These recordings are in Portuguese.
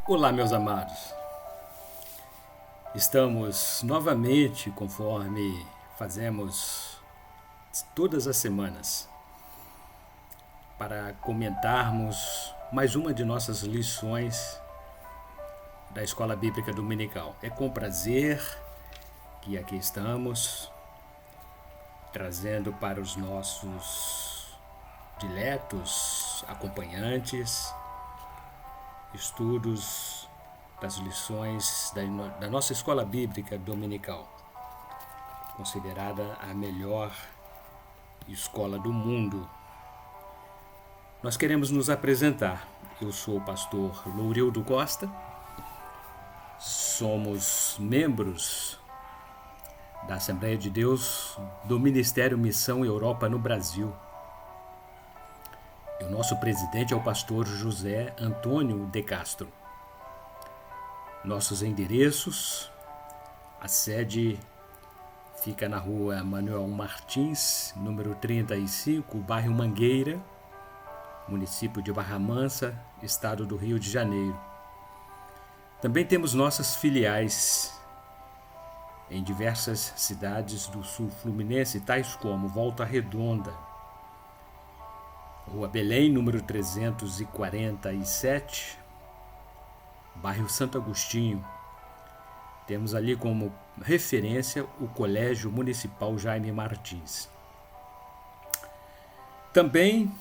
Olá, meus amados. Estamos novamente, conforme fazemos todas as semanas, para comentarmos mais uma de nossas lições da Escola Bíblica Dominical. É com prazer que aqui estamos, trazendo para os nossos diletos acompanhantes estudos das lições da nossa Escola Bíblica Dominical, considerada a melhor escola do mundo. Nós queremos nos apresentar. Eu sou o pastor Lourildo Costa, somos membros da Assembleia de Deus do Ministério Missão Europa no Brasil. E o nosso presidente é o pastor José Antônio de Castro. Nossos endereços: a sede fica na rua Manuel Martins, número 35, bairro Mangueira, município de Barra Mansa, estado do Rio de Janeiro. Também temos nossas filiais em diversas cidades do sul fluminense, tais como Volta Redonda, Rua Belém, número 347, bairro Santo Agostinho. Temos ali como referência o Colégio Municipal Jaime Martins. Também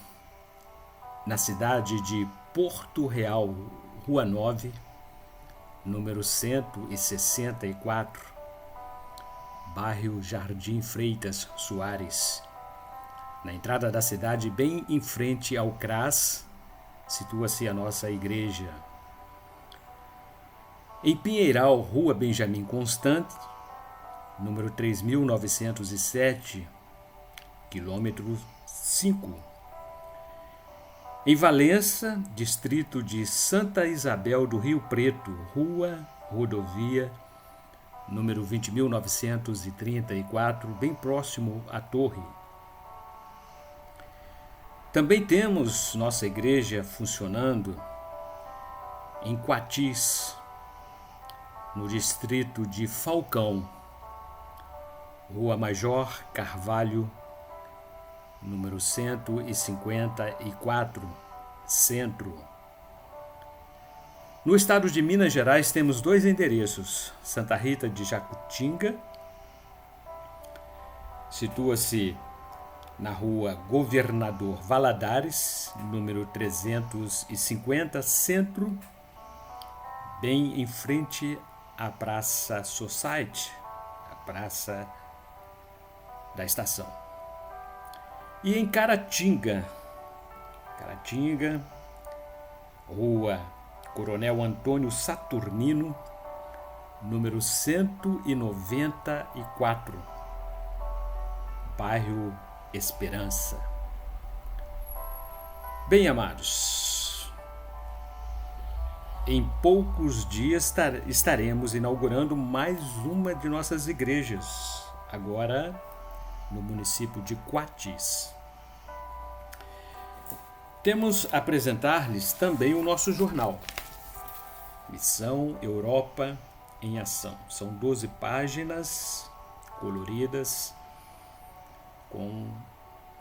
na cidade de Porto Real, Rua 9, número 164, bairro Jardim Freitas Soares. Na entrada da cidade, bem em frente ao CRAS, situa-se a nossa igreja. Em Pinheiral, Rua Benjamin Constant, número 3907, quilômetro 5. Em Valença, distrito de Santa Isabel do Rio Preto, Rodovia, número 20.934, bem próximo à Torre. Também temos nossa igreja funcionando em Quatis, no distrito de Falcão, Rua Major Carvalho, número 154, Centro. No estado de Minas Gerais temos dois endereços: Santa Rita de Jacutinga, situa-se na rua Governador Valadares, número 350, Centro, bem em frente à Praça Society, a praça da estação. E em Caratinga, Rua Coronel Antônio Saturnino, número 194, bairro Esperança. Bem, amados, em poucos dias estaremos inaugurando mais uma de nossas igrejas, agora no município de Quatis. Temos a apresentar-lhes também o nosso jornal, Missão Europa em Ação. São 12 páginas coloridas, com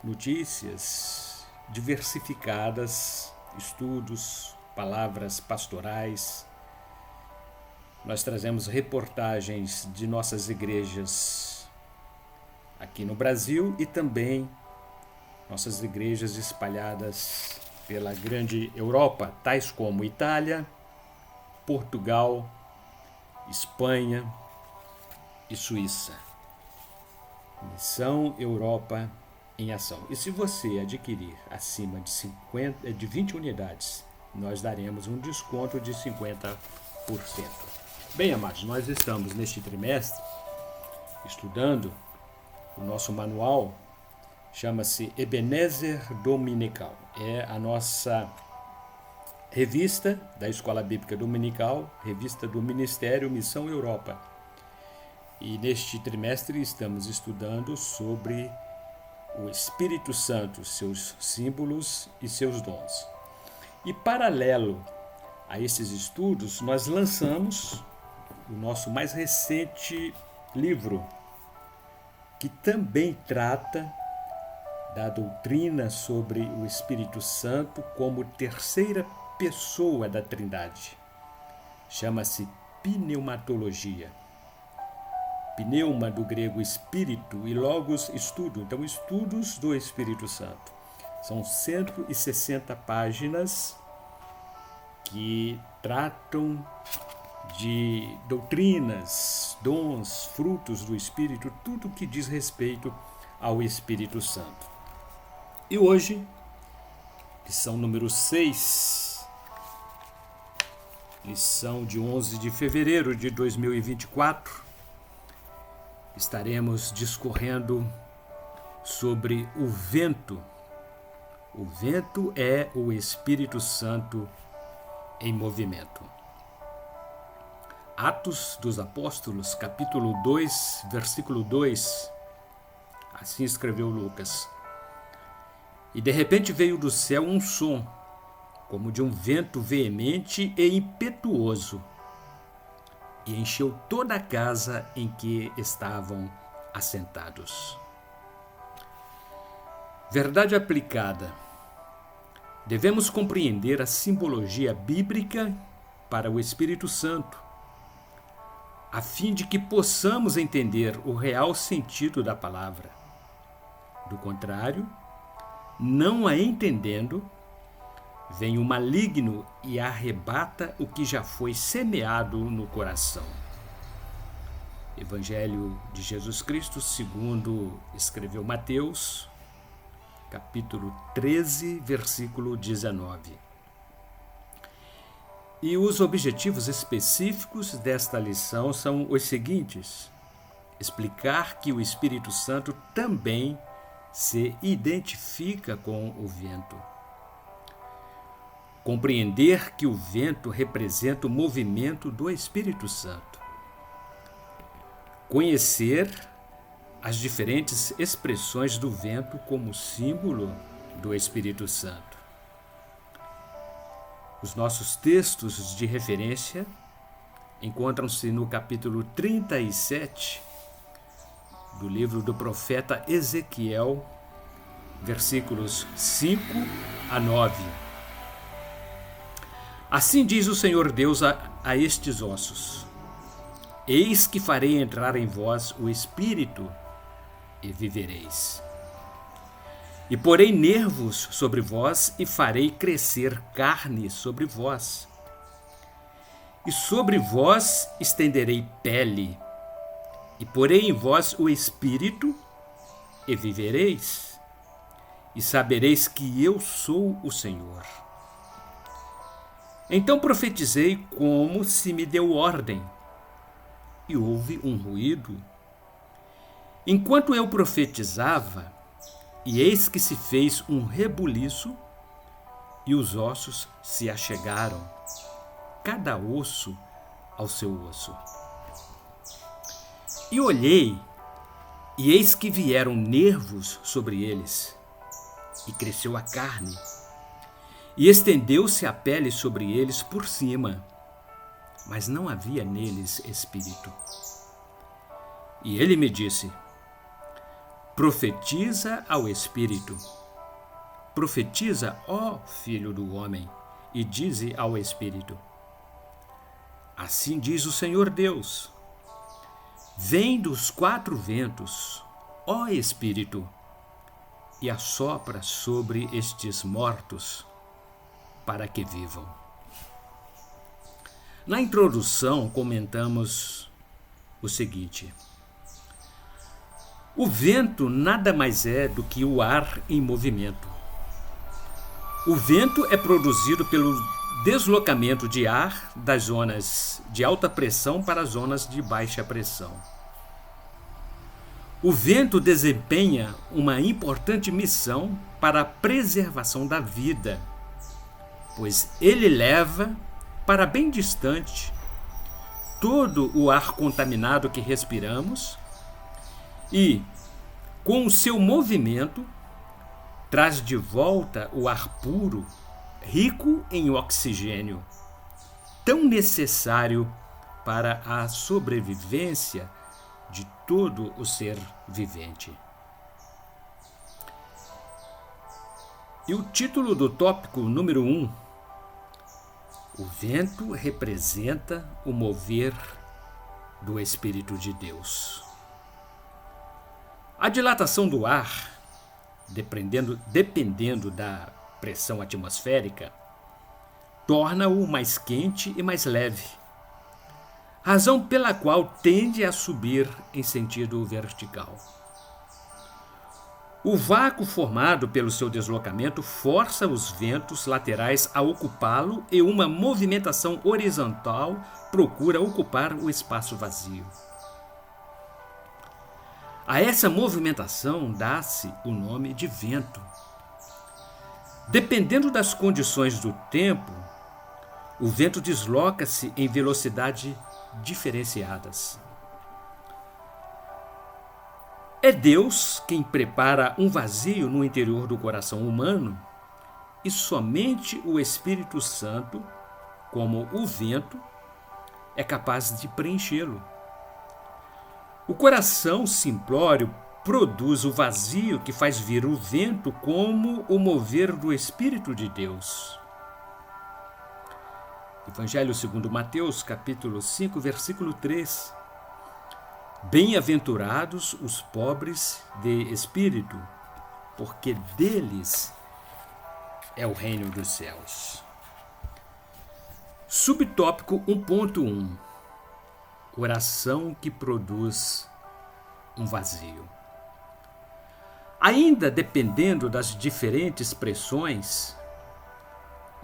notícias diversificadas, estudos, palavras pastorais. Nós trazemos reportagens de nossas igrejas aqui no Brasil e também nossas igrejas espalhadas pela grande Europa, tais como Itália, Portugal, Espanha e Suíça. Missão Europa em Ação. E se você adquirir acima de 20 unidades, nós daremos um desconto de 50%. Bem, amados, nós estamos neste trimestre estudando o nosso manual, chama-se Ebenezer Dominical. É a nossa revista da Escola Bíblica Dominical, revista do Ministério Missão Europa. E neste trimestre estamos estudando sobre o Espírito Santo, seus símbolos e seus dons. E paralelo a esses estudos, nós lançamos o nosso mais recente livro, que também trata da doutrina sobre o Espírito Santo como terceira pessoa da Trindade. Chama-se Pneumatologia. Pneuma do grego espírito e logos estudo. Então, estudos do Espírito Santo. São 160 páginas que tratam de doutrinas, dons, frutos do Espírito, tudo que diz respeito ao Espírito Santo. E hoje, lição número 6, lição de 11 de fevereiro de 2024, estaremos discorrendo sobre o vento. O vento é o Espírito Santo em movimento. Atos dos Apóstolos, capítulo 2, versículo 2, assim escreveu Lucas. E de repente veio do céu um som, como de um vento veemente e impetuoso, e encheu toda a casa em que estavam assentados. Verdade aplicada. Devemos compreender a simbologia bíblica para o Espírito Santo, a fim de que possamos entender o real sentido da palavra. Do contrário, não a entendendo, vem o maligno e arrebata o que já foi semeado no coração. Evangelho de Jesus Cristo, segundo escreveu Mateus, capítulo 13, versículo 19. E os objetivos específicos desta lição são os seguintes: explicar que o Espírito Santo também se identifica com o vento. Compreender que o vento representa o movimento do Espírito Santo. Conhecer as diferentes expressões do vento como símbolo do Espírito Santo. Os nossos textos de referência encontram-se no capítulo 37 do livro do profeta Ezequiel, versículos 5 a 9. Assim diz o Senhor Deus a estes ossos: Eis que farei entrar em vós o Espírito, e vivereis. E porei nervos sobre vós, e farei crescer carne sobre vós. E sobre vós estenderei pele, e porei em vós o Espírito, e vivereis. E sabereis que eu sou o Senhor. Então profetizei como se me deu ordem, e houve um ruído. Enquanto eu profetizava, e eis que se fez um rebuliço, e os ossos se achegaram, cada osso ao seu osso. E olhei, e eis que vieram nervos sobre eles, e cresceu a carne, e estendeu-se a pele sobre eles por cima, mas não havia neles espírito. E ele me disse: Profetiza ao Espírito. Profetiza, ó Filho do homem, e dize ao Espírito: Assim diz o Senhor Deus: Vem dos quatro ventos, ó Espírito, e assopra sobre estes mortos, para que vivam. Na introdução, comentamos o seguinte: o vento nada mais é do que o ar em movimento. O vento é produzido pelo deslocamento de ar das zonas de alta pressão para as zonas de baixa pressão. O vento desempenha uma importante missão para a preservação da vida, pois ele leva para bem distante todo o ar contaminado que respiramos e, com o seu movimento, traz de volta o ar puro, rico em oxigênio, tão necessário para a sobrevivência de todo o ser vivente. E o título do tópico número 1: o vento representa o mover do Espírito de Deus. A dilatação do ar, dependendo da pressão atmosférica, torna-o mais quente e mais leve, razão pela qual tende a subir em sentido vertical. O vácuo formado pelo seu deslocamento força os ventos laterais a ocupá-lo e uma movimentação horizontal procura ocupar o espaço vazio. A essa movimentação dá-se o nome de vento. Dependendo das condições do tempo, o vento desloca-se em velocidades diferenciadas. É Deus quem prepara um vazio no interior do coração humano e somente o Espírito Santo, como o vento, é capaz de preenchê-lo. O coração simplório produz o vazio que faz vir o vento como o mover do Espírito de Deus. Evangelho segundo Mateus, capítulo 5, versículo 3. Bem-aventurados os pobres de espírito, porque deles é o reino dos céus. Subtópico 1.1: oração que produz um vazio. Ainda dependendo das diferentes pressões,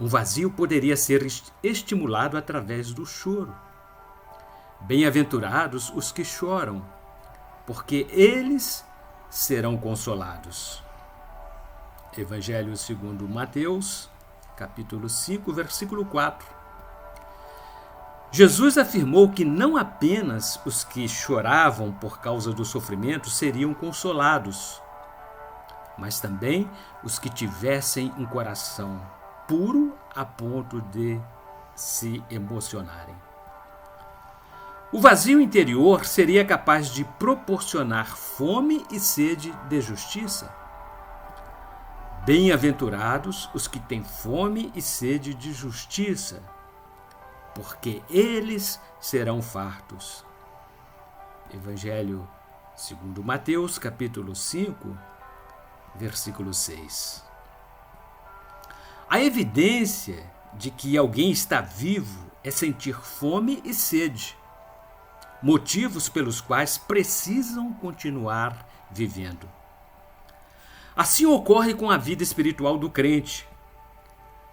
um vazio poderia ser estimulado através do choro. Bem-aventurados os que choram, porque eles serão consolados. Evangelho segundo Mateus, capítulo 5, versículo 4. Jesus afirmou que não apenas os que choravam por causa do sofrimento seriam consolados, mas também os que tivessem um coração puro a ponto de se emocionarem. O vazio interior seria capaz de proporcionar fome e sede de justiça. Bem-aventurados os que têm fome e sede de justiça, porque eles serão fartos. Evangelho segundo Mateus, capítulo 5, versículo 6. A evidência de que alguém está vivo é sentir fome e sede, motivos pelos quais precisam continuar vivendo. Assim ocorre com a vida espiritual do crente.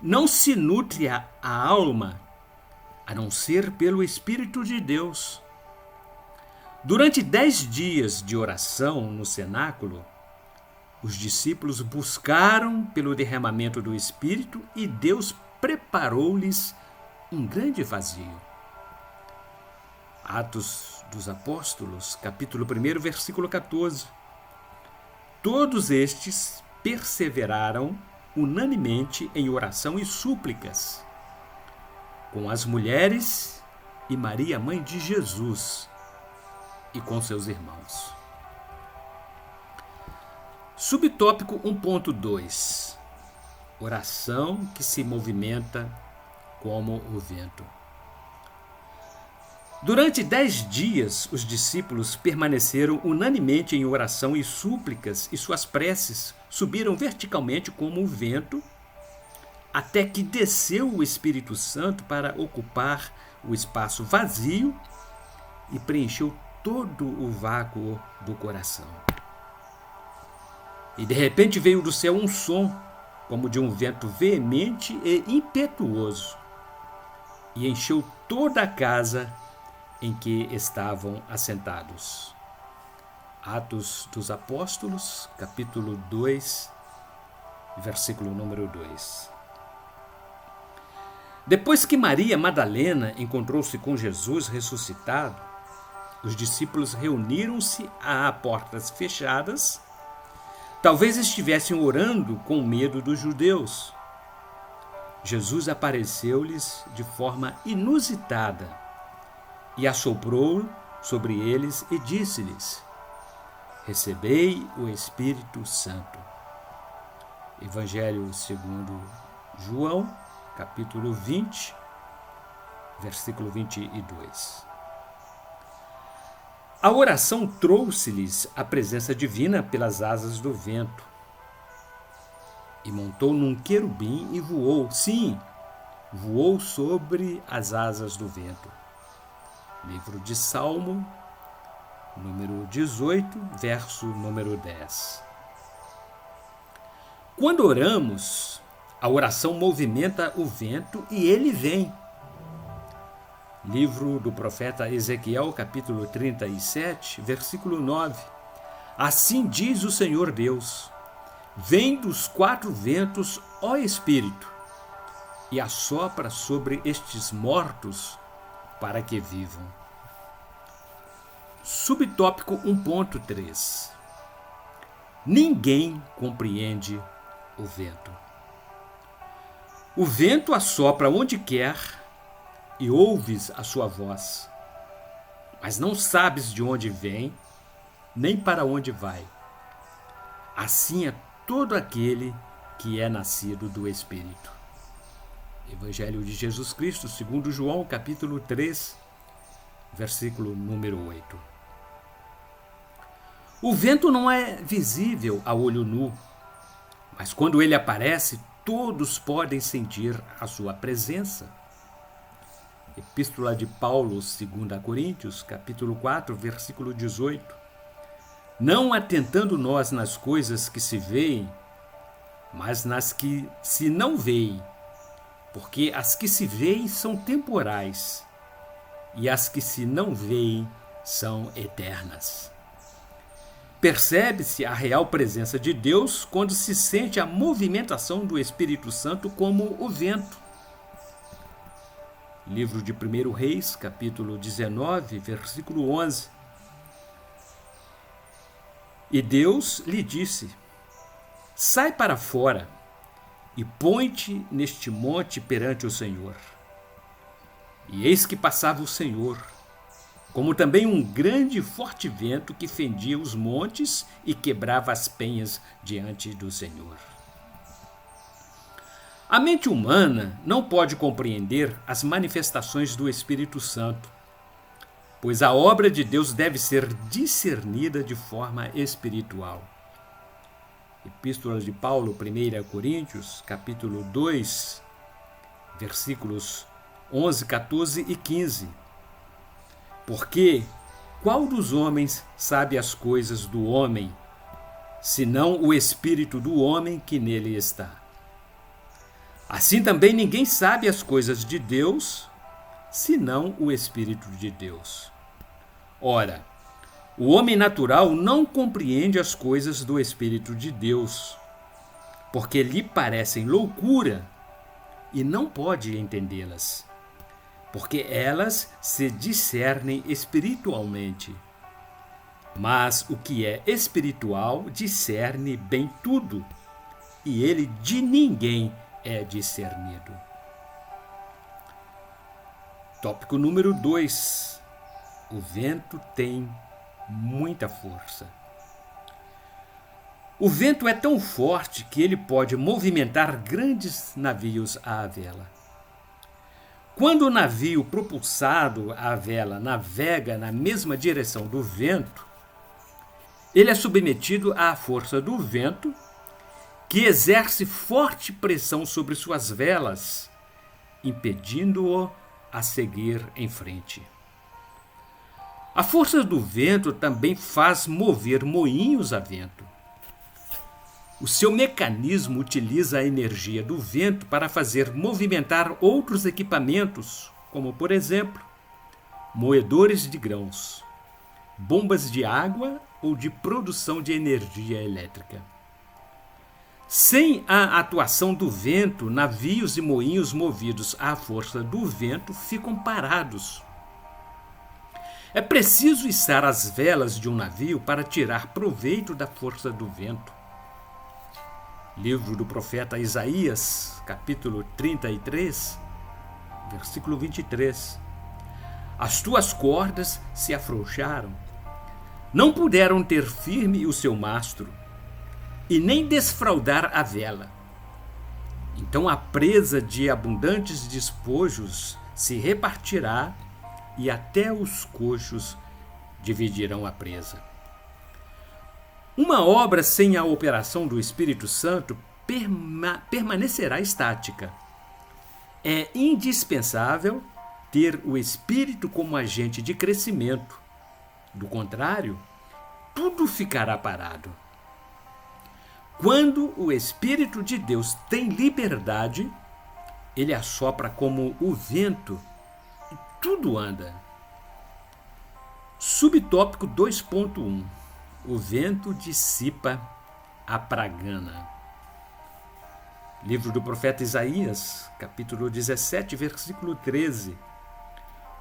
Não se nutre a alma a não ser pelo Espírito de Deus. Durante 10 dias de oração no cenáculo, os discípulos buscaram pelo derramamento do Espírito e Deus preparou-lhes um grande vazio. Atos dos Apóstolos, capítulo 1, versículo 14. Todos estes perseveraram unanimemente em oração e súplicas, com as mulheres e Maria, mãe de Jesus, e com seus irmãos. Subtópico 1.2: oração que se movimenta como o vento. Durante 10 dias, os discípulos permaneceram unanimemente em oração e súplicas, e suas preces subiram verticalmente como o vento, até que desceu o Espírito Santo para ocupar o espaço vazio e preencheu todo o vácuo do coração. E de repente veio do céu um som, como de um vento veemente e impetuoso, e encheu toda a casa em que estavam assentados. Atos dos Apóstolos, capítulo 2, versículo número 2. Depois que Maria Madalena encontrou-se com Jesus ressuscitado, os discípulos reuniram-se a portas fechadas. Talvez estivessem orando com medo dos judeus. Jesus apareceu-lhes de forma inusitada e assoprou sobre eles e disse-lhes: recebei o Espírito Santo. Evangelho segundo João, capítulo 20, versículo 22. A oração trouxe-lhes a presença divina pelas asas do vento. E montou num querubim e voou, sim, voou sobre as asas do vento. Livro de Salmo, número 18, verso número 10. Quando oramos, a oração movimenta o vento e ele vem. Livro do profeta Ezequiel, capítulo 37, versículo 9. Assim diz o Senhor Deus: vem dos quatro ventos, ó Espírito, e assopra sobre estes mortos para que vivam. Subtópico 1.3. Ninguém compreende o vento. O vento assopra onde quer e ouves a sua voz, mas não sabes de onde vem, nem para onde vai. Assim é todo aquele que é nascido do Espírito. Evangelho de Jesus Cristo, segundo João, capítulo 3, versículo número 8. O vento não é visível a olho nu, mas quando ele aparece, todos podem sentir a sua presença. Epístola de Paulo, 2 Coríntios, capítulo 4, versículo 18. Não atentando nós nas coisas que se veem, mas nas que se não veem, porque as que se veem são temporais, e as que se não veem são eternas. Percebe-se a real presença de Deus quando se sente a movimentação do Espírito Santo como o vento. Livro de 1 Reis, capítulo 19, versículo 11. E Deus lhe disse: sai para fora e põe-te neste monte perante o Senhor. E eis que passava o Senhor, como também um grande e forte vento que fendia os montes e quebrava as penhas diante do Senhor. A mente humana não pode compreender as manifestações do Espírito Santo, pois a obra de Deus deve ser discernida de forma espiritual. Epístola de Paulo, 1 Coríntios, capítulo 2, versículos 11, 14 e 15. Porque qual dos homens sabe as coisas do homem, senão o espírito do homem que nele está? Assim também ninguém sabe as coisas de Deus, senão o Espírito de Deus. Ora, o homem natural não compreende as coisas do Espírito de Deus, porque lhe parecem loucura e não pode entendê-las, porque elas se discernem espiritualmente. Mas o que é espiritual discerne bem tudo, e ele de ninguém é discernido. Tópico número 2. O vento tem muita força. O vento é tão forte que ele pode movimentar grandes navios à vela. Quando o navio propulsado à vela navega na mesma direção do vento, ele é submetido à força do vento, que exerce forte pressão sobre suas velas, impedindo-o a seguir em frente. A força do vento também faz mover moinhos a vento. O seu mecanismo utiliza a energia do vento para fazer movimentar outros equipamentos, como, por exemplo, moedores de grãos, bombas de água ou de produção de energia elétrica. Sem a atuação do vento, navios e moinhos movidos à força do vento ficam parados. É preciso içar as velas de um navio para tirar proveito da força do vento. Livro do profeta Isaías, capítulo 33, versículo 23. As tuas cordas se afrouxaram, não puderam ter firme o seu mastro, e nem desfraldar a vela. Então a presa de abundantes despojos se repartirá, e até os coxos dividirão a presa. Uma obra sem a operação do Espírito Santo permanecerá estática. É indispensável ter o Espírito como agente de crescimento. Do contrário, tudo ficará parado. Quando o Espírito de Deus tem liberdade, ele assopra como o vento e tudo anda. Subtópico 2.1. O vento dissipa a pragana. Livro do profeta Isaías, capítulo 17, versículo 13.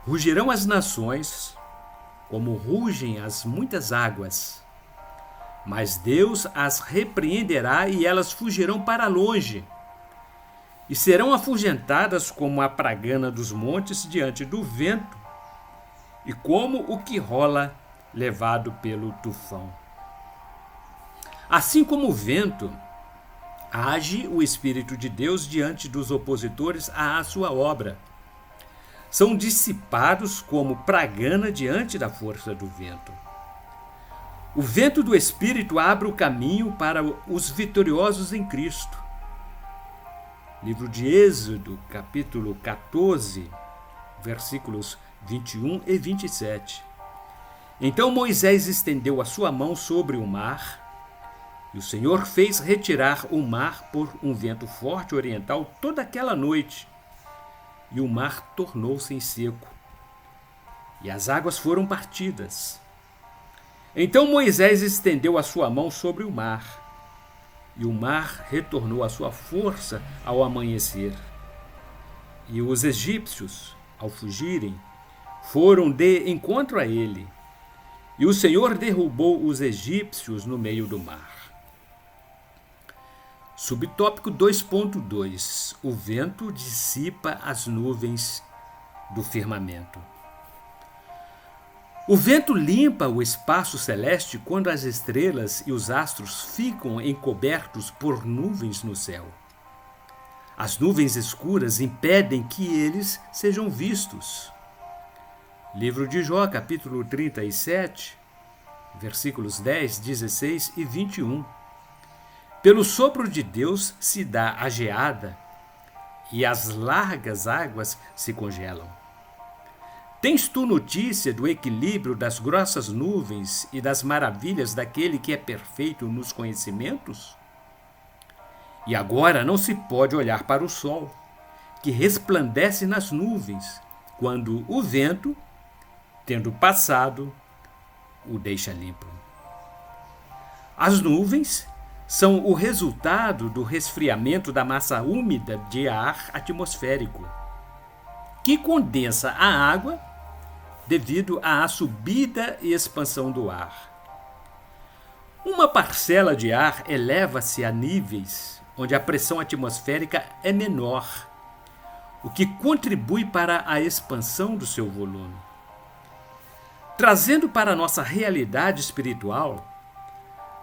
Rugirão as nações, como rugem as muitas águas, mas Deus as repreenderá e elas fugirão para longe, e serão afugentadas como a pragana dos montes diante do vento, e como o que rola levado pelo tufão. Assim como o vento, age o Espírito de Deus diante dos opositores à sua obra. São dissipados como pragana diante da força do vento. O vento do Espírito abre o caminho para os vitoriosos em Cristo. Livro de Êxodo, capítulo 14, versículos 21 e 27. Então Moisés estendeu a sua mão sobre o mar, e o Senhor fez retirar o mar por um vento forte oriental toda aquela noite, e o mar tornou-se em seco, e as águas foram partidas. Então Moisés estendeu a sua mão sobre o mar, e o mar retornou à sua força ao amanhecer. E os egípcios, ao fugirem, foram de encontro a ele, e o Senhor derrubou os egípcios no meio do mar. Subtópico 2.2. O vento dissipa as nuvens do firmamento. O vento limpa o espaço celeste quando as estrelas e os astros ficam encobertos por nuvens no céu. As nuvens escuras impedem que eles sejam vistos. Livro de Jó, capítulo 37, versículos 10, 16 e 21. Pelo sopro de Deus se dá a geada, e as largas águas se congelam. Tens tu notícia do equilíbrio das grossas nuvens e das maravilhas daquele que é perfeito nos conhecimentos? E agora não se pode olhar para o sol, que resplandece nas nuvens, quando o vento, tendo passado, o deixa limpo. As nuvens são o resultado do resfriamento da massa úmida de ar atmosférico, que condensa a água devido à subida e expansão do ar. Uma parcela de ar eleva-se a níveis onde a pressão atmosférica é menor, o que contribui para a expansão do seu volume. Trazendo para a nossa realidade espiritual,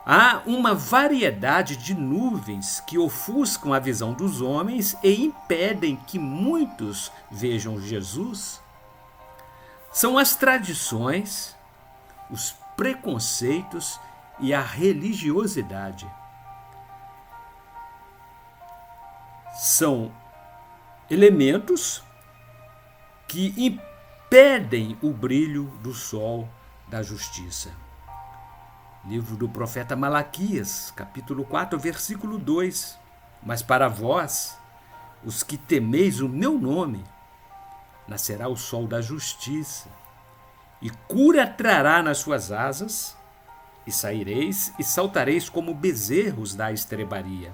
há uma variedade de nuvens que ofuscam a visão dos homens e impedem que muitos vejam Jesus. São as tradições, os preconceitos e a religiosidade. São elementos que impedem o brilho do sol da justiça. Livro do profeta Malaquias, capítulo 4, versículo 2. Mas para vós, os que temeis o meu nome, nascerá o sol da justiça, e cura trará nas suas asas, e saireis e saltareis como bezerros da estrebaria.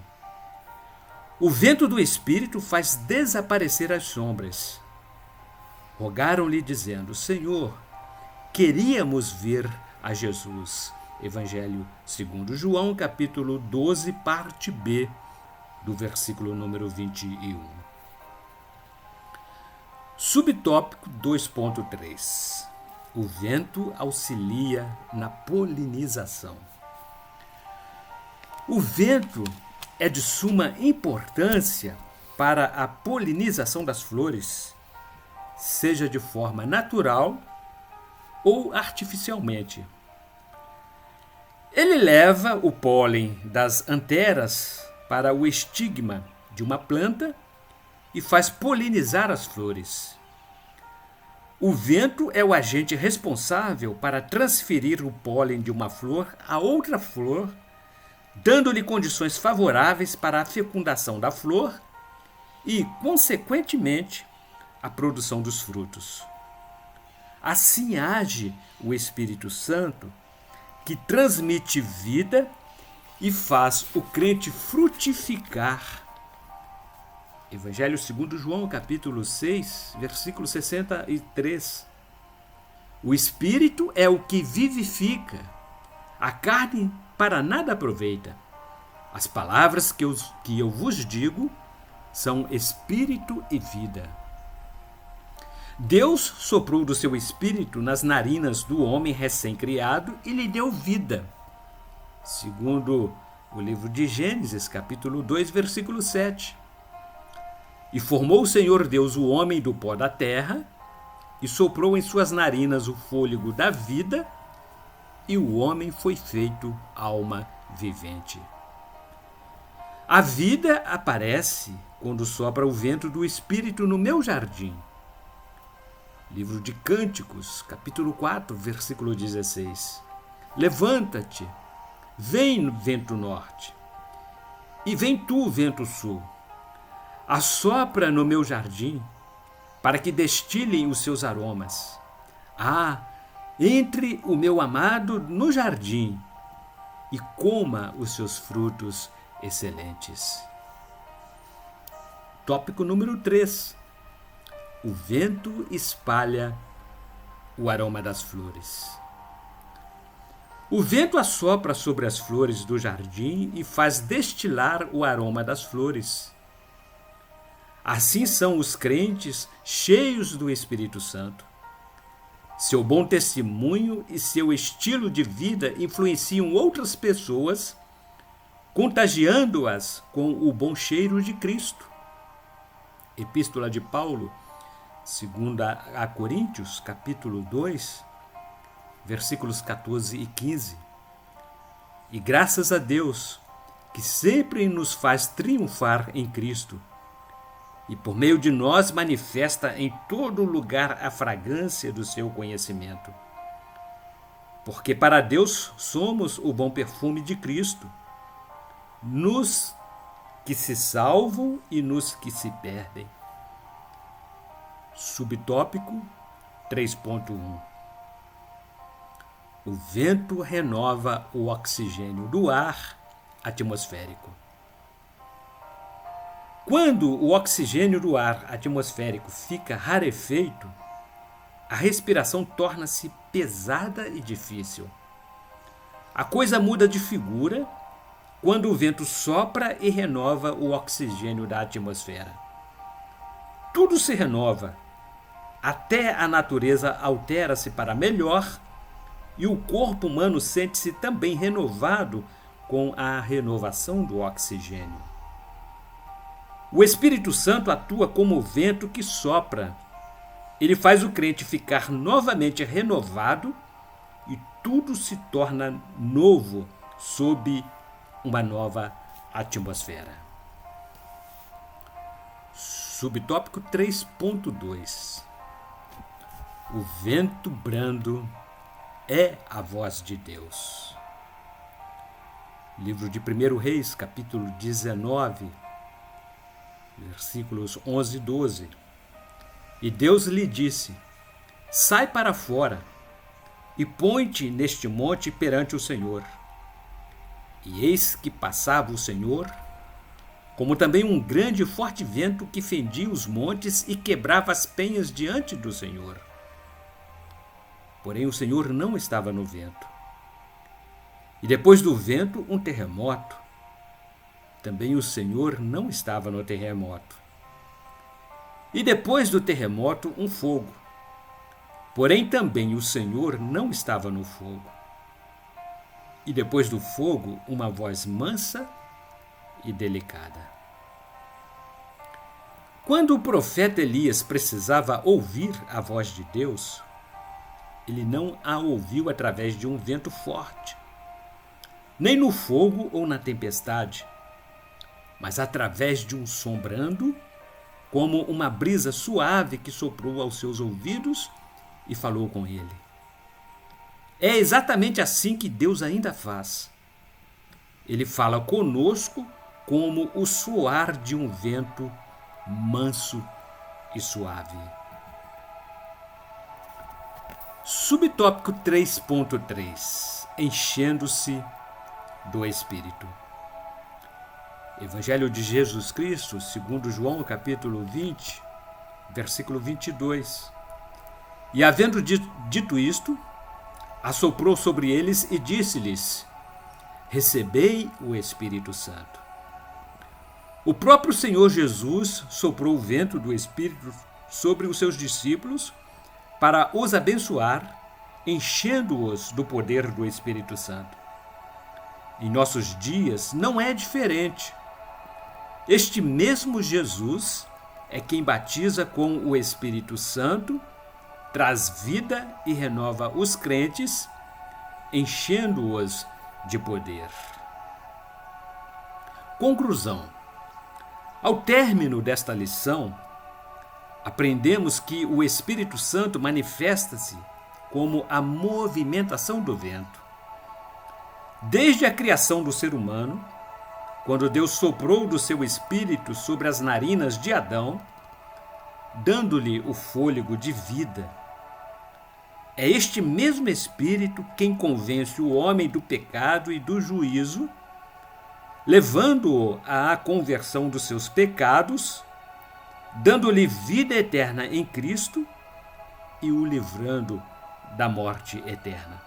O vento do Espírito faz desaparecer as sombras. Rogaram-lhe dizendo: Senhor, queríamos ver a Jesus. Evangelho segundo João, capítulo 12, parte B, do versículo número 21. Subtópico 2.3. O vento auxilia na polinização. O vento é de suma importância para a polinização das flores, seja de forma natural ou artificialmente. Ele leva o pólen das anteras para o estigma de uma planta e faz polinizar as flores. O vento é o agente responsável para transferir o pólen de uma flor a outra flor, dando-lhe condições favoráveis para a fecundação da flor e, consequentemente, a produção dos frutos. Assim age o Espírito Santo, que transmite vida e faz o crente frutificar. Evangelho segundo João, capítulo 6, versículo 63. O Espírito é o que vivifica, a carne para nada aproveita. As palavras que eu vos digo são Espírito e vida. Deus soprou do seu Espírito nas narinas do homem recém-criado e lhe deu vida. Segundo o livro de Gênesis, capítulo 2, versículo 7. E formou o Senhor Deus o homem do pó da terra, e soprou em suas narinas o fôlego da vida, e o homem foi feito alma vivente. A vida aparece quando sopra o vento do Espírito no meu jardim. Livro de Cânticos, capítulo 4, versículo 16. Levanta-te, vem vento norte, e vem tu, vento sul. Assopra no meu jardim, para que destilem os seus aromas. Entre o meu amado no jardim, e coma os seus frutos excelentes. Tópico número 3. O vento espalha o aroma das flores. O vento assopra sobre as flores do jardim e faz destilar o aroma das flores. Assim são os crentes cheios do Espírito Santo. Seu bom testemunho e seu estilo de vida influenciam outras pessoas, contagiando-as com o bom cheiro de Cristo. Epístola de Paulo, segunda a Coríntios, capítulo 2, versículos 14 e 15. E graças a Deus, que sempre nos faz triunfar em Cristo, e por meio de nós manifesta em todo lugar a fragrância do seu conhecimento. Porque para Deus somos o bom perfume de Cristo, nos que se salvam e nos que se perdem. Subtópico 3.1. O vento renova o oxigênio do ar atmosférico. Quando o oxigênio do ar atmosférico fica rarefeito, a respiração torna-se pesada e difícil. A coisa muda de figura quando o vento sopra e renova o oxigênio da atmosfera. Tudo se renova, até a natureza altera-se para melhor e o corpo humano sente-se também renovado com a renovação do oxigênio. O Espírito Santo atua como o vento que sopra. Ele faz o crente ficar novamente renovado e tudo se torna novo sob uma nova atmosfera. Subtópico 3.2. O vento brando é a voz de Deus. Livro de 1 Reis, capítulo 19, versículos 11 e 12. E Deus lhe disse: sai para fora e põe-te neste monte perante o Senhor. E eis que passava o Senhor, como também um grande e forte vento que fendia os montes e quebrava as penhas diante do Senhor. Porém o Senhor não estava no vento. E depois do vento, um terremoto. também o Senhor não estava no terremoto. E depois do terremoto, um fogo. Porém, também o Senhor não estava no fogo. E depois do fogo, uma voz mansa e delicada. Quando o profeta Elias precisava ouvir a voz de Deus, ele não a ouviu através de um vento forte, nem no fogo ou na tempestade, mas através de um som brando, como uma brisa suave que soprou aos seus ouvidos e falou com ele. É exatamente assim que Deus ainda faz. Ele fala conosco como o soar de um vento manso e suave. Subtópico 3.3 Enchendo-se do Espírito. Evangelho de Jesus Cristo, segundo João, capítulo 20, versículo 22. E havendo dito isto, assoprou sobre eles e disse-lhes: recebei o Espírito Santo. O próprio Senhor Jesus soprou o vento do Espírito sobre os seus discípulos para os abençoar, enchendo-os do poder do Espírito Santo. Em nossos dias não é diferente. Este mesmo Jesus é quem batiza com o Espírito Santo, traz vida e renova os crentes, enchendo-os de poder. Conclusão. Ao término desta lição, aprendemos que o Espírito Santo manifesta-se como a movimentação do vento. Desde a criação do ser humano, quando Deus soprou do seu Espírito sobre as narinas de Adão, dando-lhe o fôlego de vida, é este mesmo Espírito quem convence o homem do pecado e do juízo, levando-o à conversão dos seus pecados, dando-lhe vida eterna em Cristo e o livrando da morte eterna.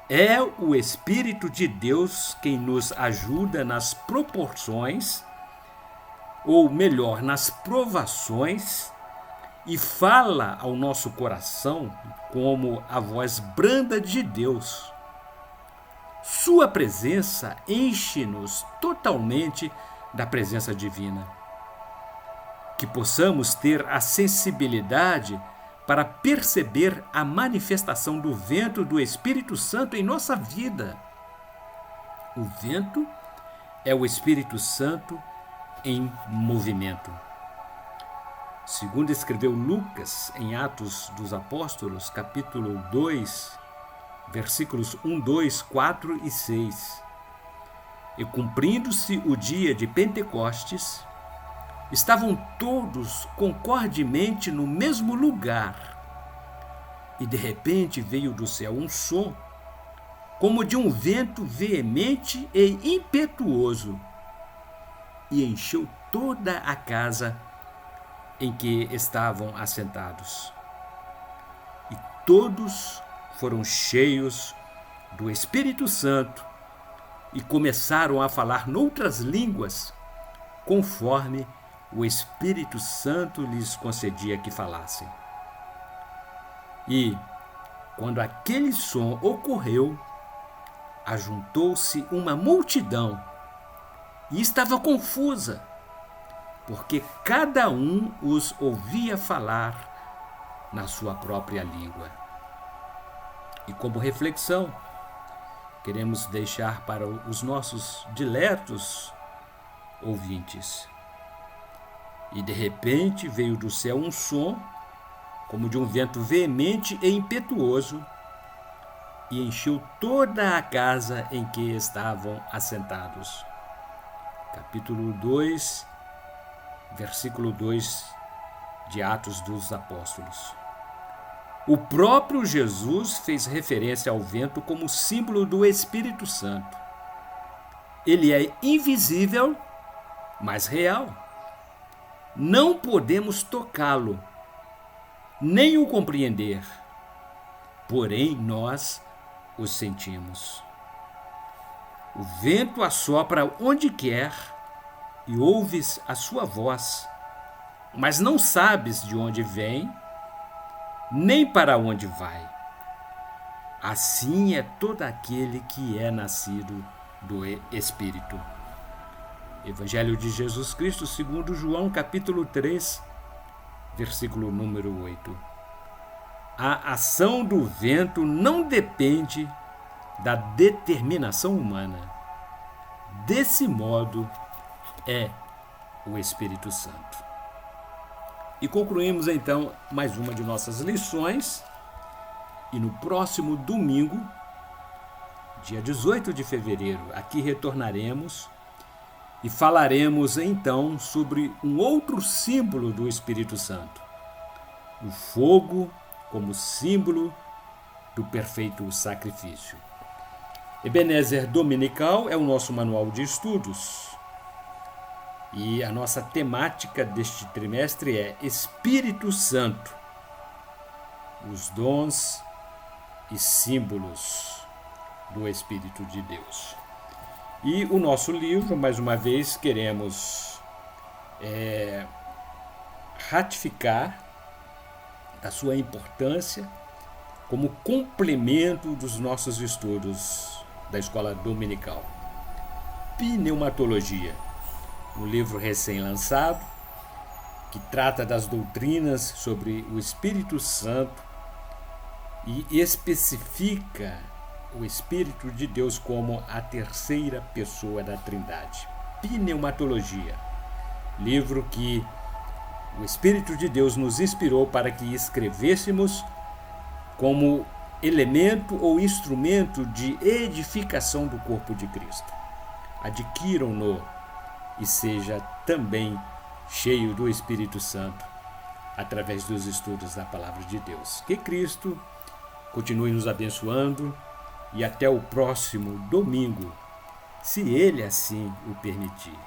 É o Espírito de Deus quem nos ajuda nas proporções, ou melhor, nas provações, e fala ao nosso coração como a voz branda de Deus. Sua presença enche-nos totalmente da presença divina. Que possamos ter a sensibilidade para perceber a manifestação do vento do Espírito Santo em nossa vida. O vento é o Espírito Santo em movimento. Segundo escreveu Lucas em Atos dos Apóstolos, capítulo 2, versículos 1, 2, 4 e 6. E cumprindo-se o dia de Pentecostes, estavam todos concordemente no mesmo lugar. E de repente veio do céu um som, como de um vento veemente e impetuoso, e encheu toda a casa em que estavam assentados. E todos foram cheios do Espírito Santo e começaram a falar noutras línguas, conforme o Espírito Santo lhes concedia que falassem. E, quando aquele som ocorreu, ajuntou-se uma multidão e estava confusa, porque cada um os ouvia falar na sua própria língua. E como reflexão, queremos deixar para os nossos diletos ouvintes. E de repente veio do céu um som, como de um vento veemente e impetuoso, e encheu toda a casa em que estavam assentados. Capítulo 2, versículo 2 de Atos dos Apóstolos. O próprio Jesus fez referência ao vento como símbolo do Espírito Santo. Ele é invisível, mas real. Não podemos tocá-lo, nem o compreender, porém nós o sentimos. O vento assopra onde quer e ouves a sua voz, mas não sabes de onde vem, nem para onde vai. Assim é todo aquele que é nascido do Espírito. Evangelho de Jesus Cristo, segundo João, capítulo 3, versículo número 8. A ação do vento não depende da determinação humana. Desse modo é o Espírito Santo. E concluímos então mais uma de nossas lições. E no próximo domingo, dia 18 de fevereiro, aqui retornaremos e falaremos então sobre um outro símbolo do Espírito Santo. O fogo como símbolo do perfeito sacrifício. Ebenezer Dominical é o nosso manual de estudos. E a nossa temática deste trimestre é Espírito Santo, os dons e símbolos do Espírito de Deus. E o nosso livro, mais uma vez, queremos ratificar a sua importância como complemento dos nossos estudos da escola dominical. Pneumatologia, um livro recém-lançado que trata das doutrinas sobre o Espírito Santo e especifica o Espírito de Deus como a terceira pessoa da Trindade. Pneumatologia, livro que o Espírito de Deus nos inspirou para que escrevêssemos como elemento ou instrumento de edificação do corpo de Cristo. Adquiram-no e seja também cheio do Espírito Santo através dos estudos da Palavra de Deus. Que Cristo continue nos abençoando e até o próximo domingo, se Ele assim o permitir.